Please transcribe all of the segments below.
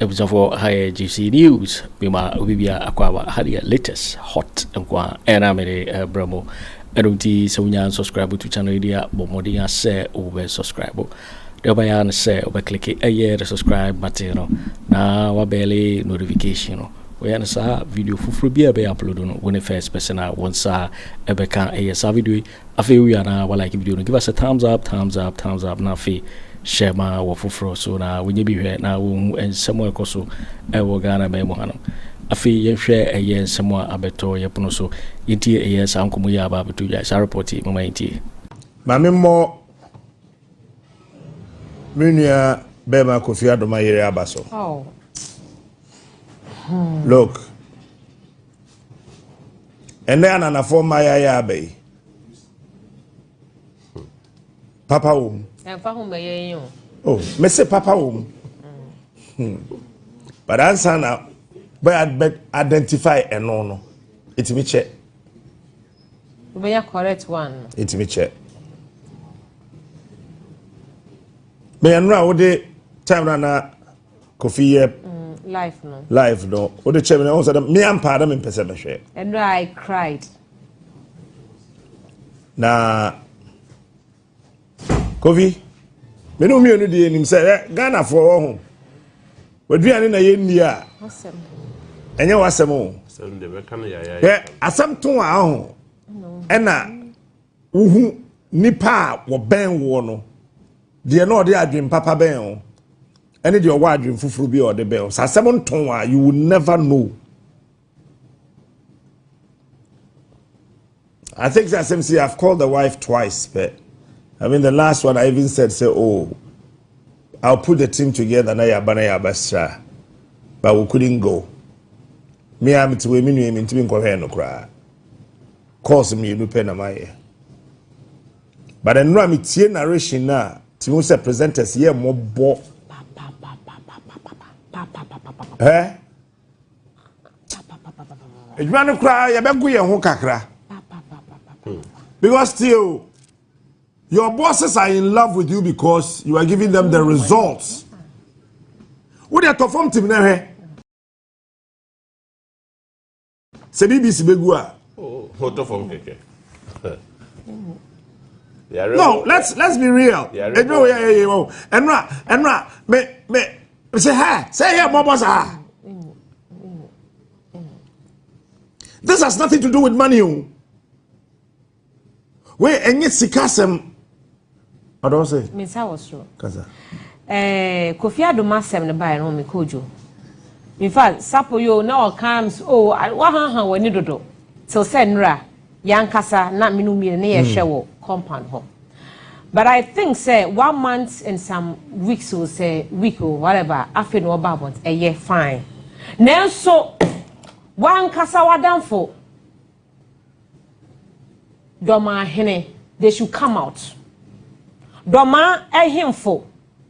episode for higher GC News. Bima Ubibia Aquaba had the latest hot and qua Aremeyaw Bromo. Erunti Sonya subscribe to channel idea, but Modia say over subscribe. The Bayan say over click a year subscribe button. Now wabele notification. We answer video for be upload when the first person once ebeka a video. I feel we are now like video. Give us a thumbs up. Now fee share my wafufro so now when you be here now and somewhere koso ewo Ghana be mohano. I feel you share a year somewhere abeto yapuno so inti a year sam komu ya ba betu ya report mama inti. Mame mo Munia Bema Kofi Adoma yere abaso. Oh. Look. And then an former ya bay. Papa oh, Mr. Papa But answer now, but I'd identify a no. It's me check. Be a correct one. It's me check. Me and now the time na Kofi Life no. Life no. O the chairman also me and pardon in person. And I cried. Na Kofi, me no me no dey nim say Ghana for home. We duane na ye ndia. Awesome. Enye wasem o. Asem de be kan ya. Yeah, asem ton a ho. No. Ena uhu nipa wo ben wo no. De na ode adwen papa ben o. Ene de owa adwen fufuru bi ode ben o. Sa asem ton a you will never know. I think that SMC I've called the wife twice, but I mean the last one I even said, say, oh, I'll put the team together na ya bastra, but we couldn't go. Me am to women in to be no cry. Cause me no pen am I. But then no me tie narration na to say presenters here more bo. Eh? Edwa no cry ya be go ye ho kakra. Because still your bosses are in love with you because you are giving them the results. What they perform to me now? Se BBC begua. Oh, photo from keke. No, let's be real. Enra, me say hi. Say here, boss. This has nothing to do with money. We enye sikasem. I don't say. Me say was true. Kaza. Kofi Adoma sem ne buy no me Kojo. In fact, sapo yo now comes oh wa han wani dodo. Till senra yankasa na minu mi ne ye hwe compound ho. But I think say 1 month and some weeks or say week or whatever Afenyo Markins a year fine. Nenso wankasa wadanfo Dormaahene, they should come out. Dormaahene,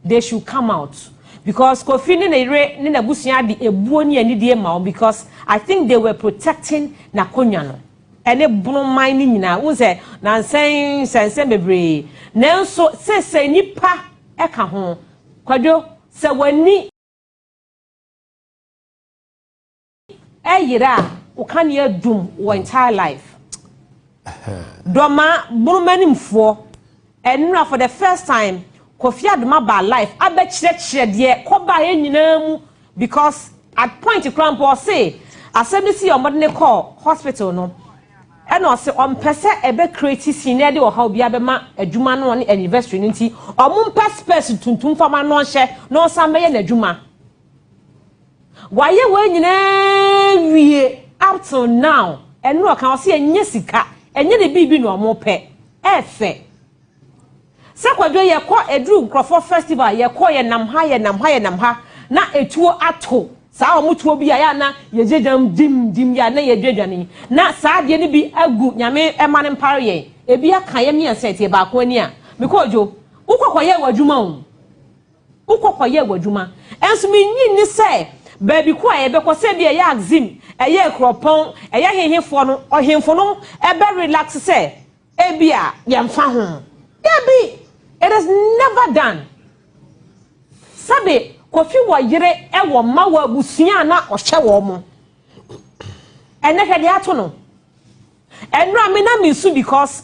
they should come out. Because Kofi ni na busia di ebuo ni ani die ma because I think they were protecting Nakonyano. Ene bunu man ni nyina wo se na sensen bebre. Nanso se nipa e ka ho. Kwadwo se wani yira o kan ye dum wo entire life. Doma burumanimfo enra for the first time Kofi Adoma ba life abechire de koba enyinam because at point crampo say asem si omodne call hospital no e no se ompese ebe create senior de o ha obi abema adwuma no ne anniversary nti omumpa space tuntum fama no hye no sameye na adwuma waye we nyina wie up till now enro kan se enye sika enye de bibi no mo pe efe se kwadwo ye ko edru nkrofo festival ye ko ye nam ha na etuo ato saa omutuo bi ya na ye jejam dim ya na ye dwadwane na saa de ne bi agu nyame emane mpare ye ebi aka ye mi ansete ba ko ani a mikojo ukokoye wadwuma o ukokoye wadwuma enso mi nyi ni se baby ko ye be ko se bi ye axim eye kropon eye hehefo no ohemfo no ebe relax se ebia ye mfa ho ebi it is never done sabe Kofi wo yere e wo ma wa busua na ohwe wo mo ene hwede ato no enra me na me su because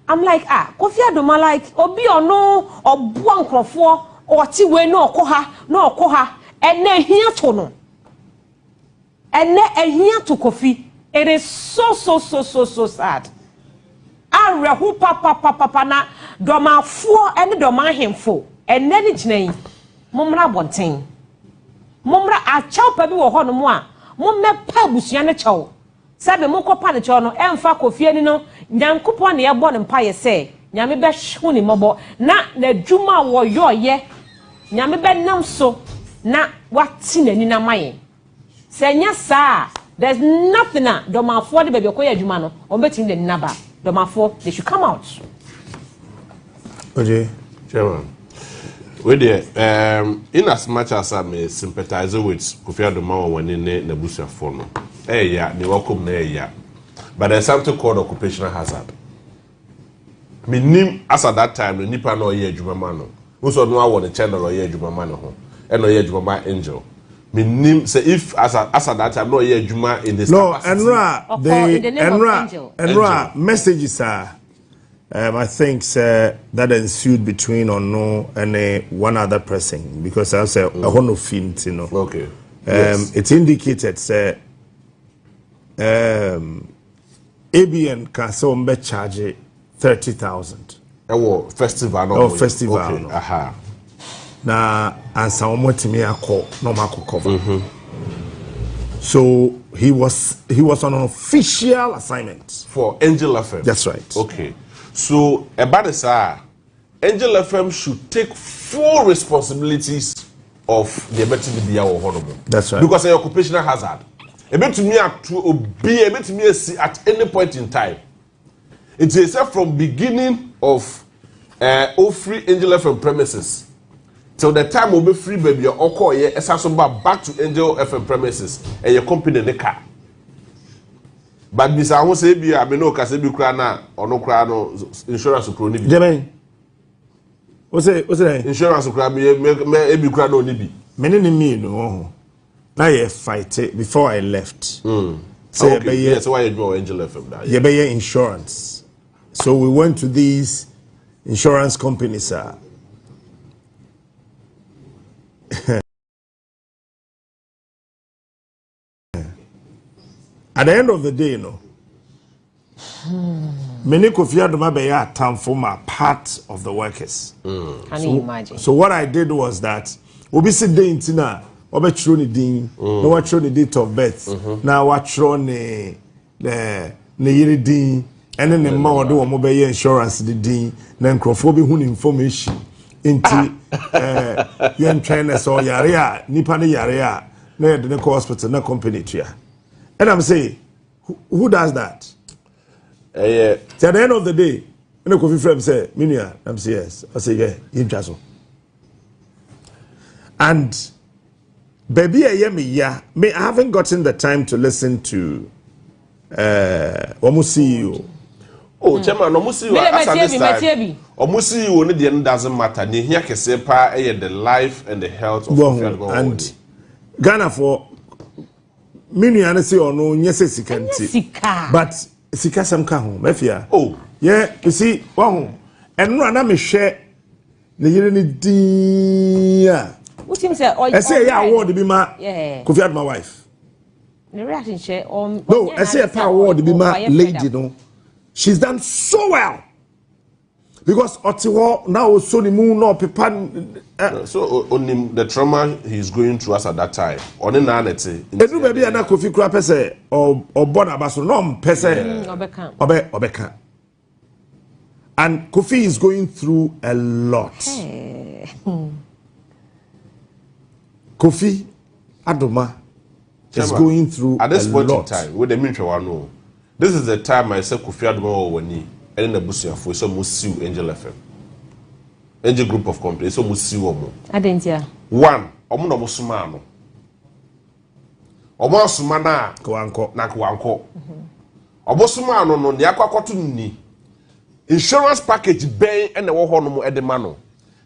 I'm like Kofi Addo like obi ono obo nkrofo oti we no okoha ene hia to no ene ehia to Kofi. It is so sad. Arehu papa na domafo ene domahemfo ene ni gyina momra bonten momra achaw pa bi wo ho no mo a mommepa busua ne chaw sabe mo kopa ne chaw no emfa Kofi ani no nyankopon ne yebo ne mpa ye se nyame be hwu ni mobo na dwuma wo yoye nyame be nam so na wati nani na maye se nya saa there's nothing domafo de baby okoya dwuma no on betin de naba domafo they should come out. Okay, Chairman. With the in as much as I may sympathize with Kofi Addo when in the Nebusia phone. Yeah, they welcome there, but there's something called occupational hazard. Me nim as at that time the NIPA no ye jumamano. Also no I want the channel or ye jumamano and no ye jumama angel. Me nim say if as at that time no ye juma in this. No, Enra messages are. I think that ensued between Anno and one other person because I said a honor fiend, you know. Okay. Yes. It indicated ABN can so charge 30,000. Festival. Oh, festival. Okay. No. Aha. Na and some more to me a call no cover. So he was on an official assignment for Angel FM. That's right. Okay. So about this, Angel FM should take full responsibilities of the emergency or honorable. That's right. Because an occupational hazard. A bit to me at any point in time. It's a from beginning of ofori Angel FM premises till the time will be free baby or call ye back to Angel FM premises and your company in the car. But this I won't say be I no kase bi kra na ono kra no insurance kro ni bi. Jamen. What's it? Insurance kra me e bi kra no ni bi. Many me no. Now you fight it before I left. So okay. Yes, why you do Angel FM that? You pay insurance. So we went to these insurance companies At the end of the day, you know, many Kofi Addo be a time for my part of the workers. Can you imagine? So what I did was that we sit there in Tina, we throw the ding, no we throw the date of birth, now we throw the year ding, and then the man do mobile insurance the ding, then crofobia who information into young trainers or yarea, nipa ne yarea, ne the hospital, no company to. And I'm saying, who does that? So at the end of the day, when the Kofi friend say, Minia, I'm saying yes. I say, yeah, you just. And baby, I haven't gotten the time to listen to Omusi. Oh, Chairman, Omusi, Omusi, only the end doesn't matter. Here can say the life and the health of Kofi and Ghana for. Minu say or no nyese sika but sika sam ka ho mafia oh yeah you see one enro na me hwe ne yire ni dia what him say I say yeah award bi ma Kofi Addo my wife the reaction share on no I say a award bi ma lady no she's done so well because otiwo now also the moon no pepa so on the trauma he's going through us at that time on na nete edu baby na Kofi kura pese or born abaso no pese obeka and Kofi is going through a lot. Kofi Adoma is going through at this point in time with the military one no this is the time I say Kofi Adoma woni and the busia for so musi Angel FM Angel group of companies so musi omo adentia one omo no musuma no omo asuma na kwanko omo suma no no ne akwakoto ni insurance package ben and the wo ho no mo edema no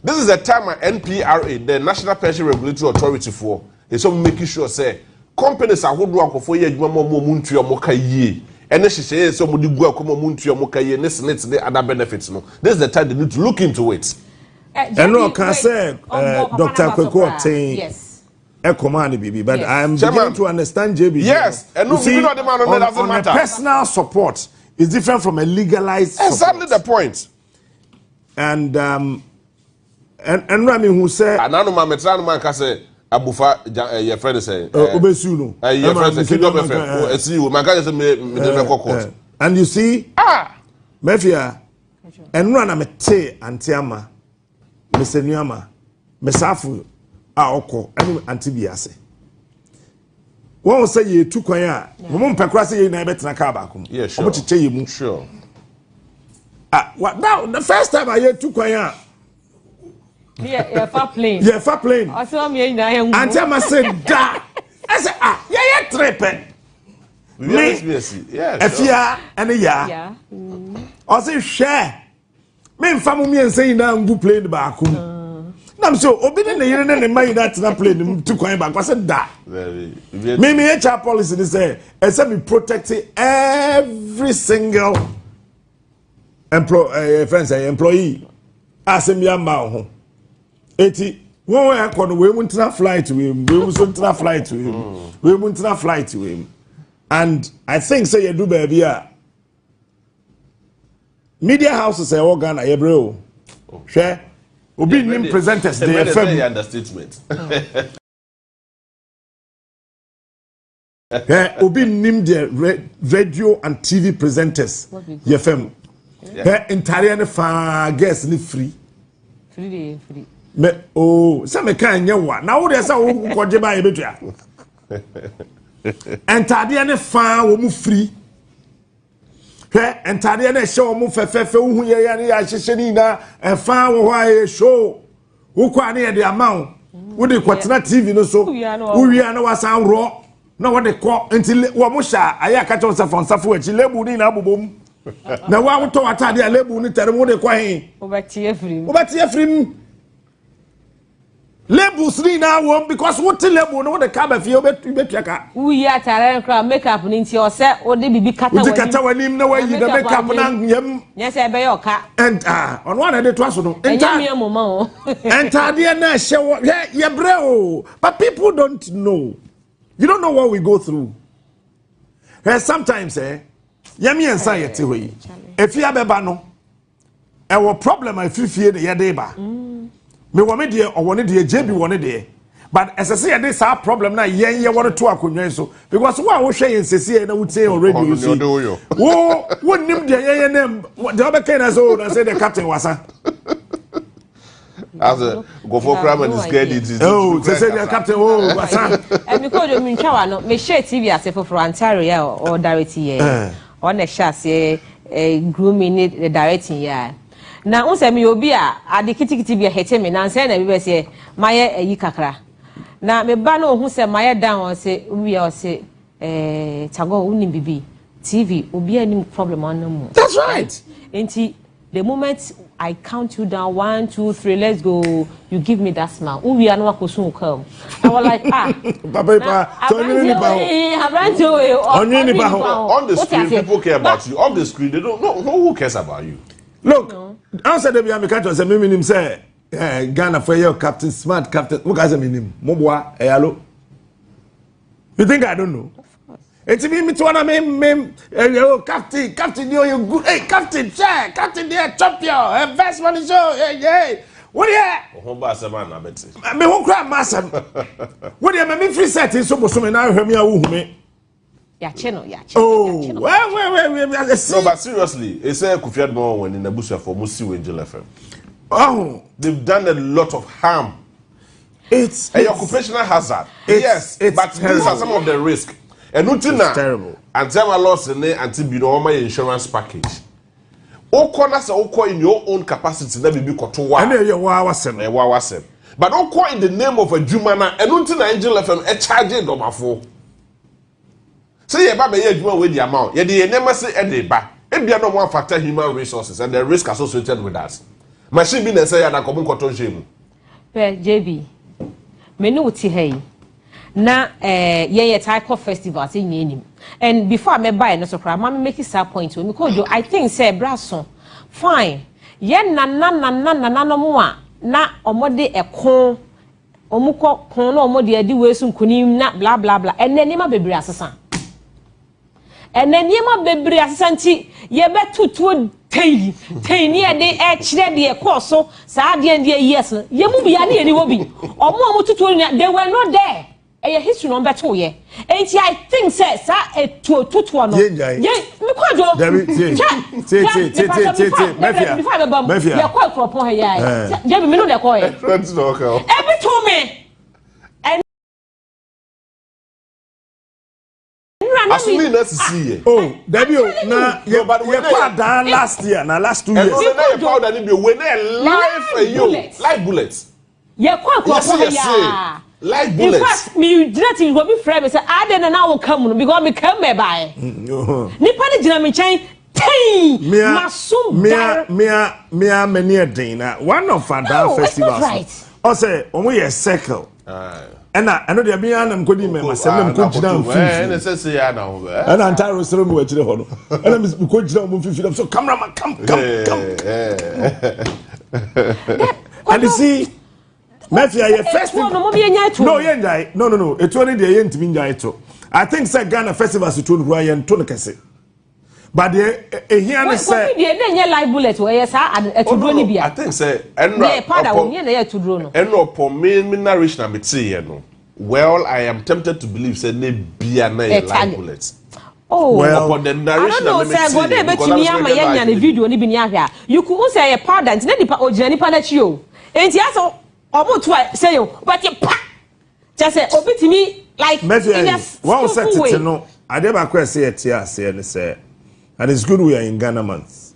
This is the time at NPRA, the National Pension Regulatory Authority, for is so making sure say companies are who do for ye more muntu your moka ye. And then she says somebody go come muntu your moka ye. Let's the other benefits. No, this is the time they need to look into it. And no, can say Dr. Kweku Annan. Yes. A command BB, but yes. I am beginning to understand JB. Yes, and no, see, not the man on, doesn't matter. Personal support is different from a legalized exactly support. The point. And Rami who said Anno Mametran man can say Abufa your friend say Obesuno. Your friend say see you man can say me and you see Mefia and run am te antiama mesenuama mesafu aoko anu antibiase won say ye tu kwan a mo mpekra say ye na betena ka ba kom omo chiche ye mu sure what now the first time I hear tu kwan a yeah far plane I saw me na here antiama say da I say ye trepe yeah afia ene ya I say share me mfamu mi ense na ngu plane ba kom nam so obi ne yire ne mai that na plane to kwan back. I said that me HR policy they say except be protecting every single employee asem ya ma ho eti won we akọ no we mu ntina flight we mu so ntina flight we mu ntina flight we and I think say you do baby a media houses say organ ayebre o hwe Obi nim presenters they FM understatement. Obi nim the radio and TV presenters FM. Entire ne fa guest ni free. Free. Me say me kan nye wa. Na wo dey say wo koje ba ye betua. Entire ne fa wo mu free. Entire na show mu fefefe hu ye ya ya hyehye ni na efa wo hwa ye show wo kwa na ye de amaw wo de kwatena TV no so wo wi na wasan ro na wo de ko enti wo mu sha aya ka cho safon safo achi lebu ni na abobom na wa wo to atade a lebu ni tere wo de kwa he wo ba tie frim labels ni na wo because what label no the cab fie obetuaka uyi atare nkra makeup ni nti o se o de bibi kata wanim na wayi the makeup na nyam nya se be yoka and on one de to aso no enya mama o entade na hye ye bre o but people don't know you don't know what we go through sometimes yami ensa yete hoyi efia beba no e wo problem afifie de ye de ba me wo me de owone de jebi wone de but esese ye this problem na yen ye wore to akonwan so because wo hwe yen sese na wutie already so wo nim de yen name de obeka na so na say the captain wasa as a go for crime and scared it is say the captain wasa me ko do mi ntwa no me share TV ase for Ontario or directing here on the share grooming the directing here na unse me obi a ade kitikiti bi hete me na nse na bi be se maye ayi kakra na me ba no hu se maye down se wi o se tago uni bibi TV obi any problem on no. That's right. Enti the moment I count you down 1 2 3 let's go you give me that smile we are no akosun come I was like papa on the screen people care about you on the screen they don't know who cares about you. Look, answer the biya me catch say me nim say Ghana for your captain smart captain. What guys me nim? Mobwa hello. You think I don't know? It's me to wanna me captain you good. Hey captain, check captain there champion. Best man show. Hey. What yeah? Ho ba seven na beti. Me ho kra masam. What yeah me free set so boso me na hwe me a wo hu me. Ya cheno. Oh, wait. No, but seriously, it's a Kofi Addo when in the bush for Musi Angel FM. Oh, they've done a lot of harm. It's an occupational hazard. Yes, but terrible. These are some of the risks. And it's terrible. And tell my loss in there until you know my insurance package. Oko in your own capacity, that will be kotowa. And you wasem. But oko in the name of a Jumana, and until Angel FM a charging domafo. Say ye ba be ye adwuma with the amount. Ye dey never say e dey ba. E bia no one factor human resources and the risk associated with that. Machine be na say ya na komo nkoto nhwemu. JB. Me no ti hey. Na ye type of festivals in yenim. And before me buy no so cry, mama make it point to me Kojo, I think say braso. Fine. Ye na no mo a na omode ekon omuko kon na omode adi wesu nkunim na bla bla bla. Enenima bebre asesa. Enenima bebre asesa nti ye betutu tei ni e de chire de ekoso sa de yes ye mu bia na eni obi omo tutu they were not there. A history number 2 ye. And I think says tutu no. Ye me Kojo. Mafia. You call for upon here. Jebe me no dey call here. Friends no call. Every to me. And Asumi na see. Oh, Debbie, na you down last year, na last 2 years. And na you powder ni be we na live for you. Live bullets. You call for upon here. Like bullets. In fact, me dreading will be friend say I didn't now come because me come by. Nipa ni jina me chain tay masum me many a day na one of our dance festivals. Right. O say we a circle. And I know there be an kodi me masem ko jina mfi. And say ya na ho. And antaro sero me wachire ho no. And me ko jina mo mfi. So cameraman come. And you see Mafia, your festival. No, yenjai. No. It's only the yen to be to. I think say Ghana festivals to turn Ryan Tonakase. But the here say the live bullet where yes, I think say nourish na me no. Well, I am tempted to believe say ne bia na live bullets. Oh, well, upon the narration I don't know, say God be video ni bi ni ahia. You could say a powder, na nipa ojina nipa na chio. Enti aso omo to say you, but you pa. Just say obitimi like one set it no. Adeba kwa say it here say and say. And it's good we are in Ghana months.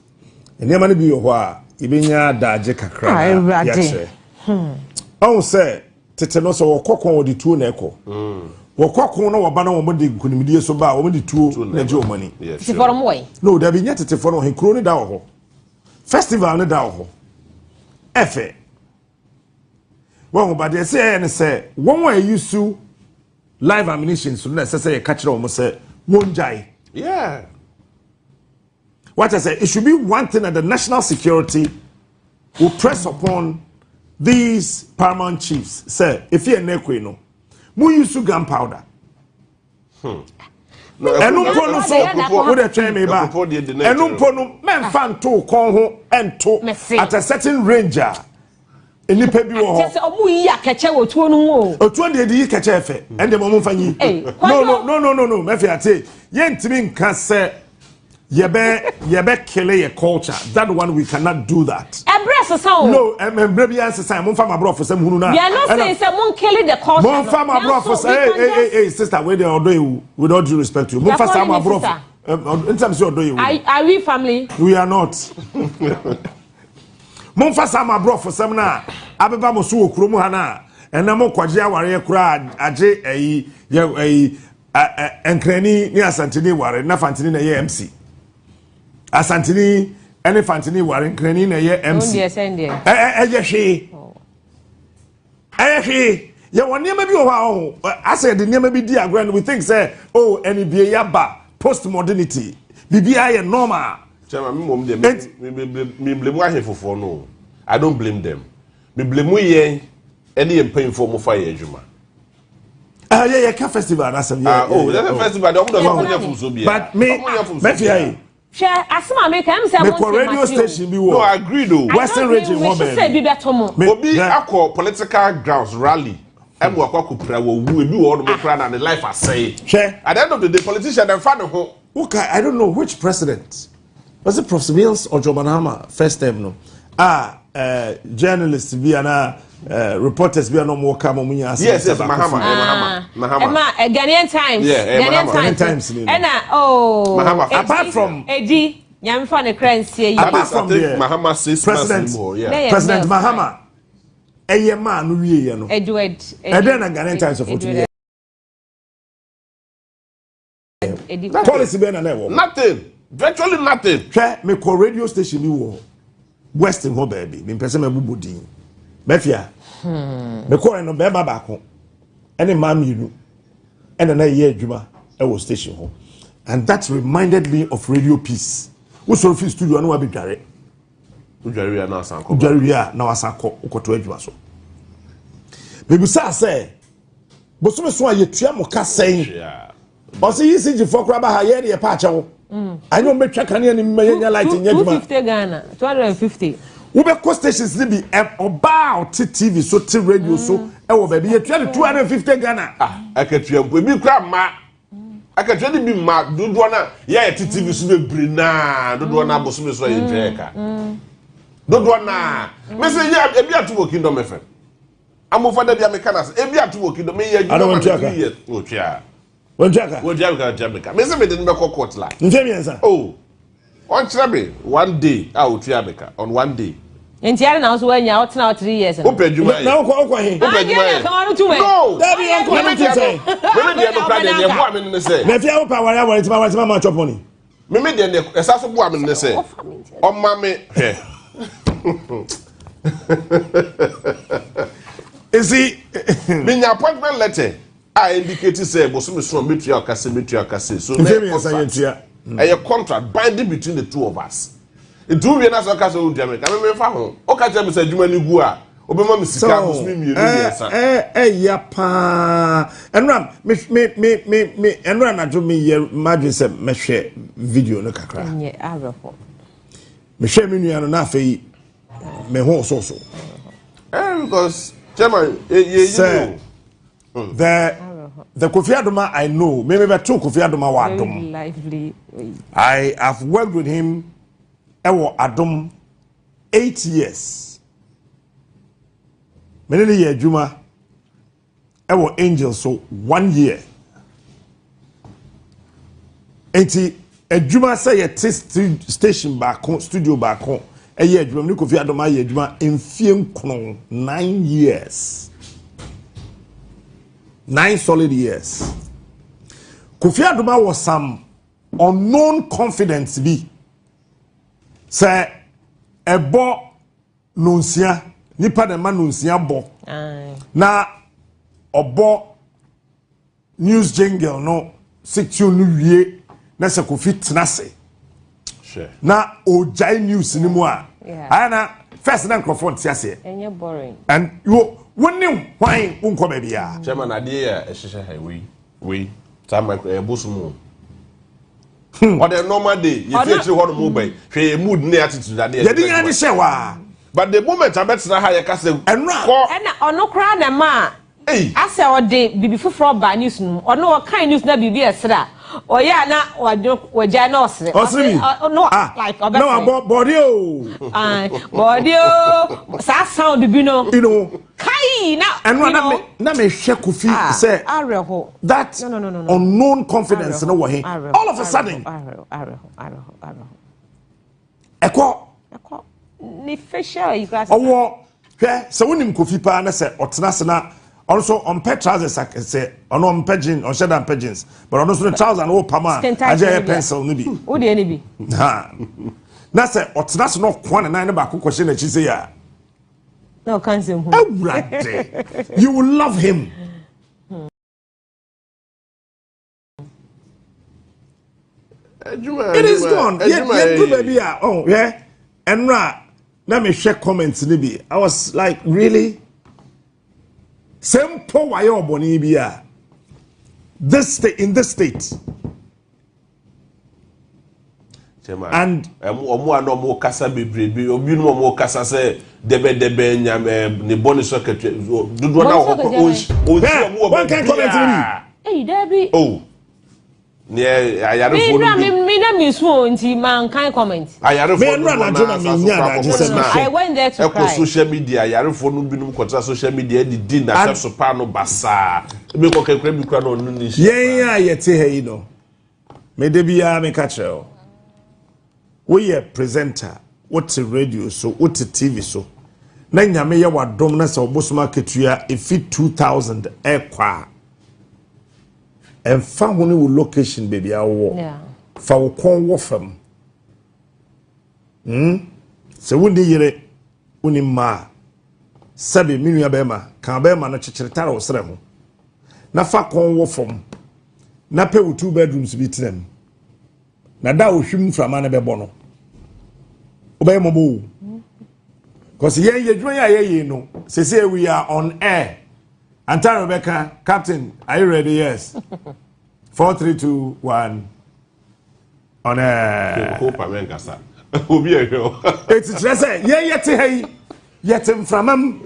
And there many be your wa ibenya daje kakra. Yes. Oh say tete no so wokokon odi tuo na eko. Wokokon no woba na wo mode kunimdie so ba wo mode tuo na je o mani. Tete for mo. No, there be nya tete for no he kro ni da wo ho. Festival ni da wo ho. Efe. Well, but they say and say one way you sue live ammunition so na say catch them say won't jai. Yeah. What I say, it should be one thing that the national security will press upon these paramount chiefs. Say, if you're nekwe no, mo use gunpowder. And no pono so with a train me back. And no pono men fan to kon and to at a certain ranger. Any pebi wo ho. Omu yi akeche wo tuo no wo. Otuo de yi keche efe. And the mom fanyi. No. Me fi ate. Ye ntimi nka se yebe kele ye culture. That one we cannot do that. Embrace sound. No, embrace bi answer say mon fa ma bro for say hunu na. You are not saying say mon kele the culture. Mon fa ma bro for say hey sister we dey odo you with all due respect to you. Mon fa sa ma bro. In terms of odo you. Are we family? We are not. Mon fa sa ma bro for some na abeba mo so okuro mu ha na ena mo kwaje aware kura age enkrani ni asantini ware na fantini na ye MC. Asantini ene fantini ware enkrani na ye MC. Ye won niam bi o ha I said the niam bi di agran we think say oh any bi ya ba postmodernity bibia ye normal. Me blame why for no. I don't blame them. Me blame we yen any paying for mo fire adwuma. Yeah, festival that's a that's a festival. But me share asma make am say mo radio station bi wo. No, I agree though. Western region wo be. Say bi beto mo. Obi akọ political grounds rally. Em wo akọ kupra wo wu ebi wo no kra na the life asay. At the end of the day politician dem fa ne ho. Okay, I don't know which president. Was it Prof. Mills or Mahama first time no? Journalists be ana reporters be no more come munya. Yes, Mahama. Ghanaian Times. Yeah, Ghanaian Times. And Mahama. Apart from Eddie, nyamfa ne kransie. Apart from Mahama says President Mahama. Eye man no wie ye no. Edward. Then Ghanaian Times of today. Policy be na nothing. Virtually nothing. Me call radio station ni wo. Western ho baby. Me pese me bubudi. Mefia. Me call no be ba baako. Ene mam yiru. Ene na ye adwuma e wo station ho. And that reminded me of Radio Peace. We so fi studio no wa be dware. Udware na asanko. Udware na wasako ukoto adwuma so. Baby say bosume so ayetua mo ka sen. Osi yisi ji fokra ba ha ye de pa achewo. Anyo metwa kane ni menya light nya adwuma. 250 Ghana, 250. We be cost stations ni bi about TV so ti radio so e wo baby ye 250 Ghana. Akatua mpo bi kra ma. Akatua ni bi ma dodo na ye TV so be bri na dodo na bosume so ye tweka. Dodo na me say ye e bi atu wo kingdom FM. Amofada bia mekanas e bia to wokido me ye adwuma ma ye o twia wonjaka Jamaica me say me de me ko court la nje miensa oh on trabe one day o twia Jamaica on one day enti are na so wanya o tena 3 years o pedwuma na ko he o pedwuma no that be on comment say me de no plan de bo am ne say me fia wo pa wari ti ma chop money me de esa so bo am ne say o ma me he is he me appointment letter I indicate say bosume so metua kase so a contract binding between the two of us. It do we na so kase o Jamaica me fa ho o ka tell me say adwuma ni gu a obema me sika bosume mi ya pa enram me enram na do me ye madwe say me hwe video no kakra nye arefo me hwe me nua no na afei me ho so because Chairman, the Kofi Adoma I know, maybe two Kofi Adoma wa Adom. Lively. I have worked with him ewo Adom 8 years. Many year Juma ewo Angel so 1 year. Enti Juma say a test station back studio back home. A year, you Kofi Adoma ye juma in Fiem 9 years. 9 solid years. Kofi Adoma was some unknown confidence be. Say a bo nunsia, nipa de man nunsia bo. Na obo news jingle no 6 nu na se Kofi tenase. Na ojai news ni mu a ana first na microphone ti ase enye boring and you woni hwan unko ba bia chairman ade ya ehihye we time bosumu or the normal day you fit ho no mobile hwe mood na attitude ade ya din ya hye wa but the moment abetna ha ya kase ena ono kra na ma ase ode bibi foforo ba news no ono o kan news na bibi esra oya na waja na osre no like no body body sa sound bi no you know kai na me hwe Kofi say areho that no. unknown confidence no wo he all of a sudden areho eko ni facial you guys owo hwe se wonim Kofi pa na se otena se na also on pet trousers say on pigeon on shadow pigeons but on also the trousers no pama aje pencil no bi wo de ni bi ha na say otena se no kwan na ba kokoshe na chi say ya no cancel him you will love him it is gone yeah do baby oh yeah enra na me share comments ni bi I was like really simple why oboni bia this state in this state and omo anomo kasa bebrebe obi no omo kasa say debe nyam ne boni socket dudu na o one can comment me hey Debbie oh ne ayarefo me na me so nti man kan comment ayarefo na I went there to cry social media ayarefo no binum kontra social media di na so pa no basa me ko kekra bi kra no ni yen ya yete he no me de bia me ka kire we presenter what radio so what TV so na nyame ye wadom na se obosoma ketua e fit 2000 ekwa and found when you location baby I walk. Yeah. For kon wo fam. se wundi yire uni ma sabi minu ya bema kan bema no chichiritara osre ho na fa kon wo fom na pe 2 bedrooms bi tinem na da ohwim frama na bebo no obey mobo cause ye dwon ya ye no say we are on air. Anta Rebecca, Captain, are you ready? Yes. 4, 3, 2, 1. On air. It's just say, yet from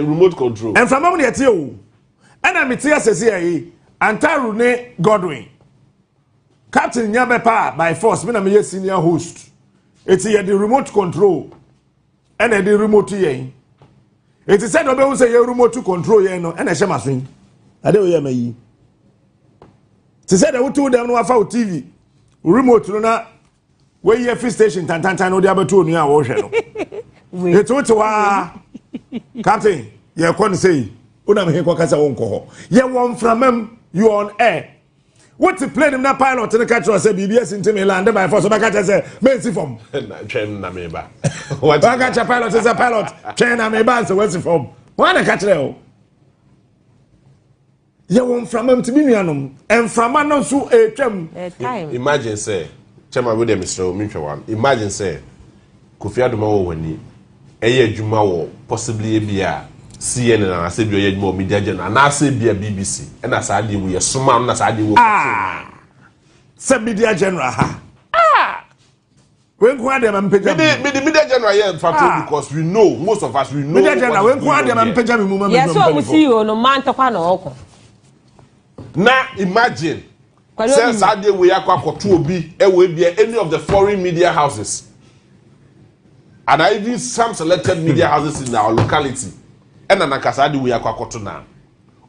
remote control. And from yet you. And I'm here Cecilia, Anta Rune Godwin. Captain Nyabepa by force, me na senior host. It's here the remote control. And the remote here. It is said obe say you remote to control you no and ehye maso ade o ye mayi. It said that we told them no afa TV remote no na we hear free station tan no dey abeto onu a wo hwe no. It what wa Captain ye kon say una me ko kasa won ko ho ye won framam you on air. What to play them na pilot and catch us say BBS into me land by force so catch say mensi from train na me ba what catch a pilot is a pilot train na me ba so what's from why na catch leo you won from am to be nuanom and from no so twam imagine say chema we dem Mr. Minchwan imagine say Kofi Addo wo wani eye adwuma wo possibly bia CNN na say bi oye mo media journal na say bi BBC na say ade wo ye soma na say ade wo say media general ha when ko ade man pejam the media general here factor because we know most of us we know media general when ko ade man pejam mu ma me yes so we see you no man to kwa na oko na imagine say ade wo ya kwa koto obi e we bia any of the foreign media houses and even some selected media houses in our locality and na kasadi we akwakoto na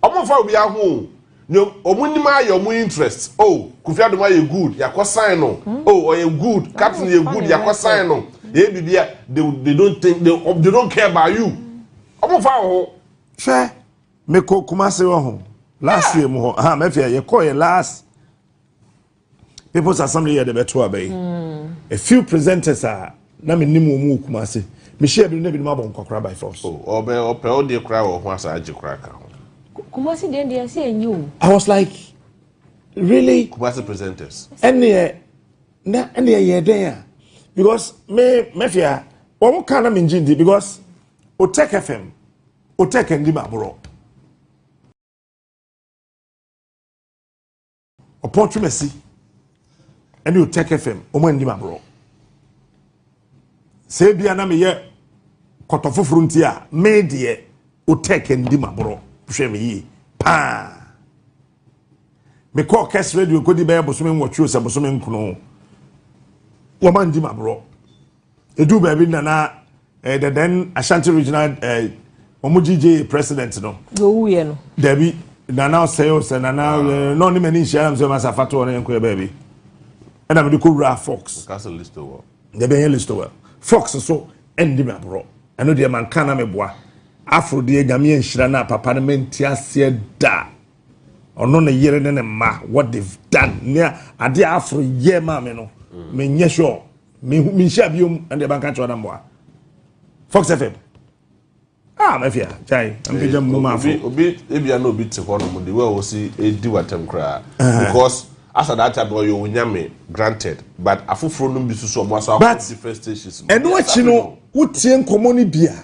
omofa obi aho no omunima ayo mu interest oh Kofi Addo ye good yakọ sign no oh or ye good captain ye good yakọ sign no ye bibia they don't think they don't care about you omofa ho hwe me ko kumase ho last year mo ho ha me fia ye call ye last people's assembly here the beto abey a few presenters are na me nimu mu kumase me share bi na bi ma bon kokra by force oh ope o de kra wo ho asa agi kra ka ho kumase dey say enyu I was like really kumase presenters ene ye den because me fia wo kan na me njindi because o Tech FM o Tech ndi mabro o Portumesi ene o Tech FM o mo ndi mabro se bia na me ye kotofoforo nti a me de o Tech ndi mabro hwe me yi pa me call Kes Radio kodi be bosome nwotwe se bosome nkuno wo man ndi mabro edu ba bi na the then Ashanti regional omujije president no go wuye no Debbie na now sales na no ni mani share am so masafato na enko ba bi and am di ko ra Fox castle list over the be list over Fox so ndi mabro eno de man kana meboa afro de nyame nhira na papa na menti ase da ono na yere ne ma what they've done near ade afro ye ma me no me nye sure me nhia biom and banka cho na mboa Fox FM mafia chai ampeja muma obi ebia na obi te ho no de we o si edi watem kra because as at that time you nyame granted but afoforo no bi susu omo aso different stations eno achi no wotie nkomo ni bia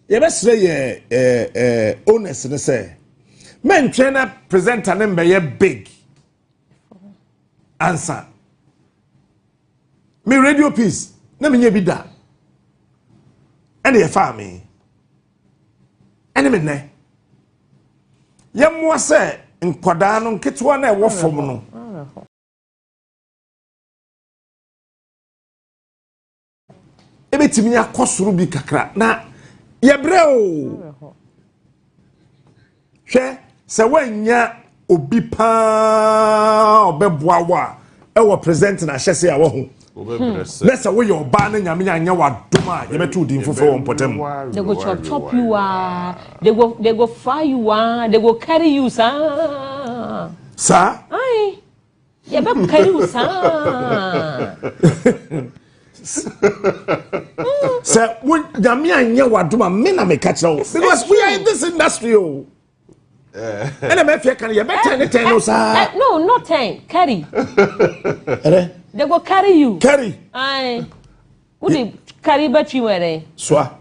ye besre ye honest ne say men trainer presenter ne mbe ye big answer me radio piece na me nye bi da ene ye fa me ene me ne ye mo se nkoda no nketwa na e wo fom no ebetimi akosoro bi kakra na ye breo hwe se wanya obi pa obeboawa e wo present na hyese a wo ho let's say we your ban nyame anya wadoma ye betu din fofo on potem they go chop you they go fire you they go carry you sir sir ai ye be carry you sir Sir, when Damia and Yawaduma, men are make catch because we are in this industry. And I'm if you can you better 10 no, not 10. Carry. They go carry you. Carry. Aye. Would they carry battery where Swa.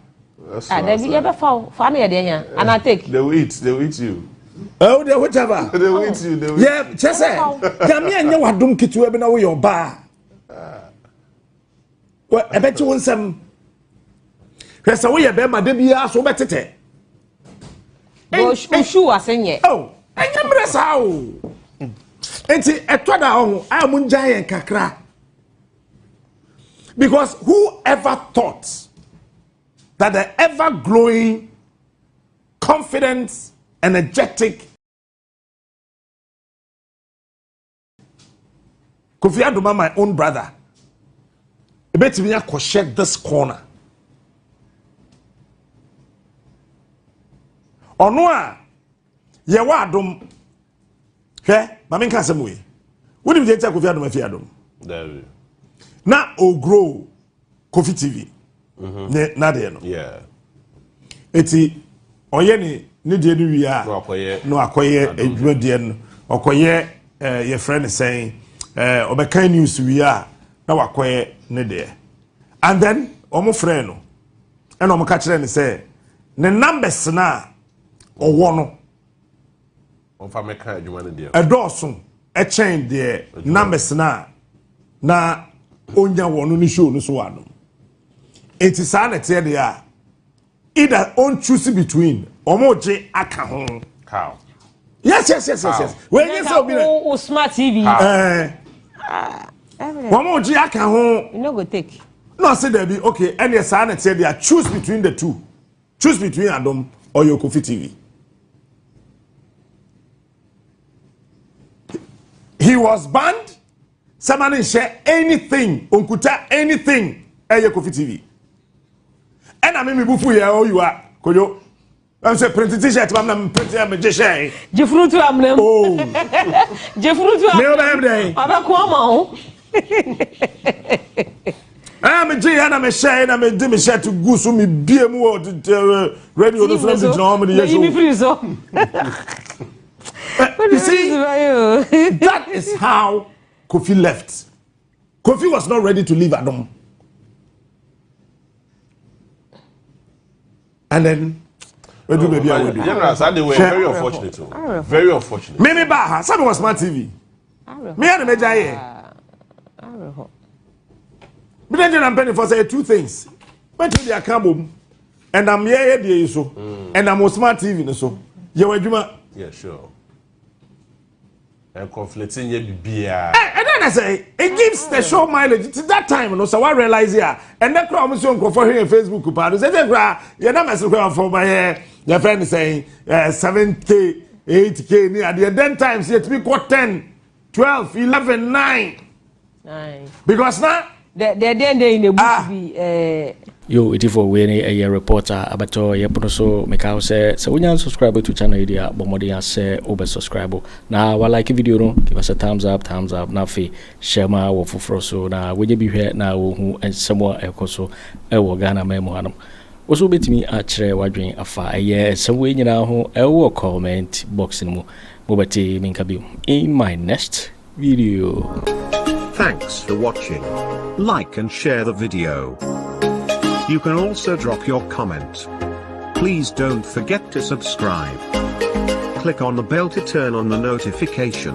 They be ever fall funny there, and I take. They will eat you. Oh, they whatever. They will eat you. Yeah, just say. Damia and Yawadum kitu ebe na wo your bar. Well, I bet you want some. Because we are bema de bia so betete. Ushu asenye. Oh, enyamre sa o. Enti etwada ho amunja yen kakra. Because whoever thought that the ever glowing, confident, energetic Kofi Addo, my own brother, I bet me I could shed this corner. Onwa ye wa Adom hwe ma me nka asem we wodi me tell Kofi Addo ma fi Adom there na o grow Kofi TV na de no yeah eti oye ni de no wi a no akoye adwuma de no okoye ye friend saying obeka news wi a na wakoye ne de and then omo friend no e no omo ka kire ne say ne numbers na owo no on fa meka adwuma ne de edosun e chain de numbers na onya wono ni show no so wano enti sa na te de a either on choose between omoje aka ho how yes when you say obi o smart TV omoje aka ho you no go take no say there be okay and yes sa na te de a choose between the two, choose between Adom or your Kofi TV. He was banned. Someone didn't share anything, unkuta anything. Your Kofi TV. And I mean, me bufu ya oh you are Kojo. I'm say print t-shirt. I'm print ya me jeshe. Jefrutu amnem. Oh. Jefrutu amnem. Me oba day. Aba ko ama ho. I'm a J and I'm a share and I'm a dim share to go so me BMO radio no from the normal years. You see, that is how Kofi left. Kofi was not ready to leave Adom. And then, where do maybe I will do? General, they were very unfortunate. Very unfortunate. Maybe Baha, some was smart TV. Me and the Major. But then I'm penny for say two things. But they are come and I'm here, so, and I'm on smart TV, so. Yeah, sure. And conflicting ye be and then I say it gives the show mileage. It's that time, no. So I realize here, and that crowd was on for here on Facebook. Part is that you're not messing for my hair. Your friend is saying 7K, 8K near the then times yet we got 10, 12, 11, 9. Because now they're in the bush be yo it for we a reporter abato yepono so make out say so when you subscribe to channel idea bomodi say over subscribe na wa like video no give us a thumbs up na fe share ma wo foforo so na we be hwe na wo hu ensemo ekoso e wo Ghana memo hanom oso betimi a kire wadwen afa eye ensemo we nyina ho e wo comment box ni mu bobati minka bi in my next video. Thanks for watching. Like and share the video. You can also drop your comment. Please don't forget to subscribe. Click on the bell to turn on the notification.